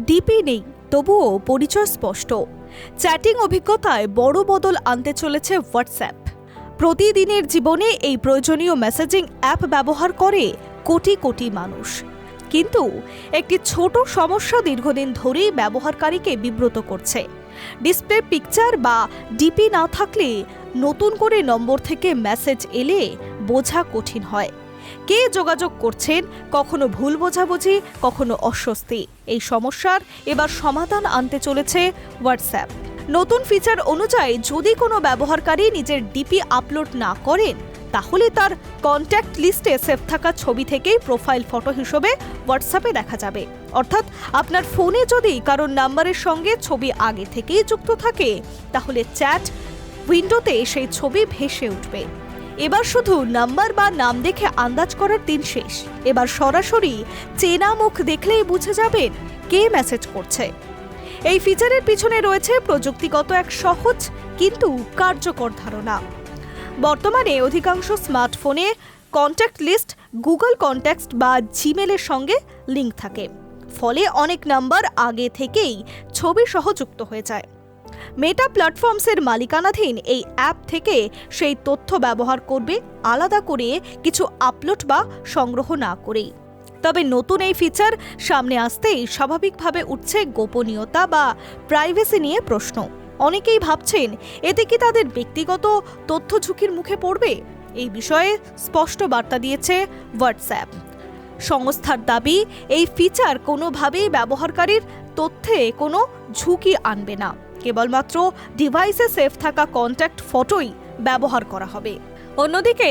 DP নেই, তবুও পরিচয় স্পষ্ট। চ্যাটিং অভিজ্ঞতায় বড় বদল আনতে চলেছে হোয়াটসঅ্যাপ। প্রতিদিনের জীবনে এই প্রয়োজনীয় মেসেজিং অ্যাপ ব্যবহার করে কোটি কোটি মানুষ। কিন্তু একটি ছোট সমস্যা দীর্ঘদিন ধরেই ব্যবহারকারীকে বিব্রত করছে। ডিসপ্লে পিকচার বা ডিপি না থাকলে নতুন করে নম্বর থেকে মেসেজ এলে বোঝা কঠিন হয়। কে যোগাযোগ করছেন, কখনো ভুল বোঝাবুঝি, কখনো অস্বস্তি। এই সমস্যার এবার সমাধান আনতে চলেছে হোয়াটসঅ্যাপ। নতুন ফিচার অনুযায়ী যদি কোনো ব্যবহারকারী নিজের ডিপি আপলোড না করেন, তাহলে তার কন্ট্যাক্ট লিস্টে সেভ থাকা ছবি থেকেই প্রোফাইল ফটো হিসেবে হোয়াটসঅ্যাপে দেখা যাবে। অর্থাৎ আপনার ফোনে যদি কারোর নাম্বারের সঙ্গে ছবি আগে থেকেই যুক্ত থাকে, তাহলে চ্যাট উইন্ডোতে সেই ছবি ভেসে উঠবে। এবার শুধু নাম্বার বা নাম দেখে আন্দাজ করার দিন শেষ। এবার সরাসরি চেনা মুখ দেখলেই বুঝে যাবেন কে মেসেজ করছে। এই ফিচারের পিছনে রয়েছে প্রযুক্তিগত এক সহজ কিন্তু কার্যকর ধারণা। বর্তমানে অধিকাংশ স্মার্টফোনে কন্ট্যাক্ট লিস্ট গুগল কন্ট্যাক্টস বা জিমেলের সঙ্গে লিঙ্ক থাকে। ফলে অনেক নাম্বার আগে থেকেই ছবি সহ যুক্ত হয়ে যায়। মেটা প্ল্যাটফর্মসের মালিকানাধীন এই অ্যাপ থেকে সেই তথ্য ব্যবহার করবে, আলাদা করে কিছু আপলোড বা সংগ্রহ না করেই। তবে নতুন এই ফিচার সামনে আসতেই স্বাভাবিকভাবে উঠছে গোপনীয়তা বা প্রাইভেসি নিয়ে প্রশ্ন। অনেকেই ভাবছেন, এতে কি তাদের ব্যক্তিগত তথ্য ঝুঁকির মুখে পড়বে? এই বিষয়ে স্পষ্ট বার্তা দিয়েছে হোয়াটসঅ্যাপ। সংস্থার দাবি, এই ফিচার কোনোভাবেই ব্যবহারকারীর তথ্যে কোনো ঝুঁকি আনবে না। কেবলমাত্র ডিভাইসে সেভ থাকা কন্ট্যাক্ট ফটোই ব্যবহার করা হবে। অন্যদিকে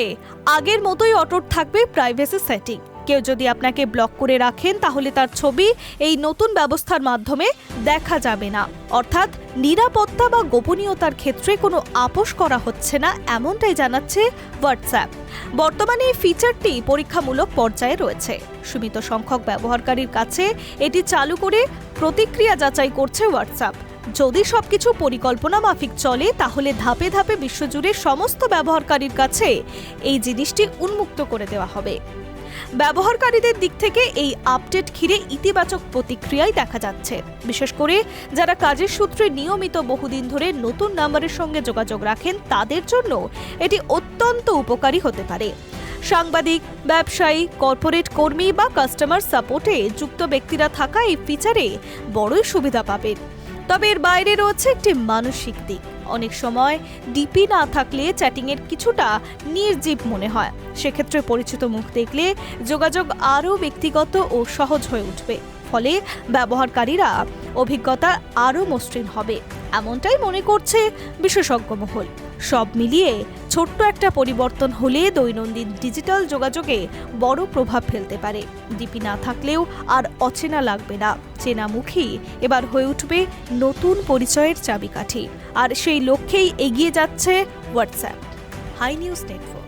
আগের মতোই অটুট থাকবে প্রাইভেসি সেটিং। কেউ যদি আপনাকে ব্লক করে রাখেন, তাহলে তার ছবি এই নতুন ব্যবস্থার মাধ্যমে দেখা যাবে না। অর্থাৎ নিরাপত্তা বা গোপনীয়তার ক্ষেত্রে কোনো আপোষ করা হচ্ছে না, এমনটাই জানাচ্ছে হোয়াটসঅ্যাপ। বর্তমানে এই ফিচারটি পরীক্ষামূলক পর্যায়ে রয়েছে। সীমিত সংখ্যক ব্যবহারকারীর কাছে এটি চালু করে প্রতিক্রিয়া যাচাই করছে হোয়াটসঅ্যাপ। যদি সবকিছু পরিকল্পনা মাফিক চলে, তাহলে ধাপে ধাপে বিশ্বজুড়ে সমস্ত ব্যবহারকারীর কাছে এই জিনিসটি উন্মুক্ত করে দেওয়া হবে। ব্যবহারকারীদের দিক থেকে এই আপডেট ঘিরে ইতিবাচক প্রতিক্রিয়াই দেখা যাচ্ছে। বিশেষ করে যারা কাজের সূত্রে নিয়মিত বহুদিন ধরে নতুন নাম্বারের সঙ্গে যোগাযোগ রাখেন, তাদের জন্য এটি অত্যন্ত উপকারী হতে পারে। সাংবাদিক, ব্যবসায়ী, কর্পোরেট কর্মী বা কাস্টমার সাপোর্টে যুক্ত ব্যক্তিরা থাকা এই ফিচারে বড়ই সুবিধা পাবেন। তবে এর বাইরে রয়েছে একটি মানসিক দিক। অনেক সময় ডিপি না থাকলে চ্যাটিংয়ের কিছুটা নির্জীব মনে হয়। সেক্ষেত্রে পরিচিত মুখ দেখলে যোগাযোগ আরও ব্যক্তিগত ও সহজ হয়ে উঠবে। ফলে ব্যবহারকারীরা অভিজ্ঞতা আরও মসৃণ হবে, এমনটাই মনে করছে বিশেষজ্ঞ মহল। সব মিলিয়ে ছোট্ট একটা পরিবর্তন হলে দৈনন্দিন ডিজিটাল যোগাযোগে বড় প্রভাব ফেলতে পারে। ডিপি না থাকলেও আর অচেনা লাগবে না। চেনা মুখী এবার হয়ে উঠবে নতুন পরিচয়ের চাবিকাঠি। আর সেই লক্ষ্যেই এগিয়ে যাচ্ছে হোয়াটসঅ্যাপ। High news network.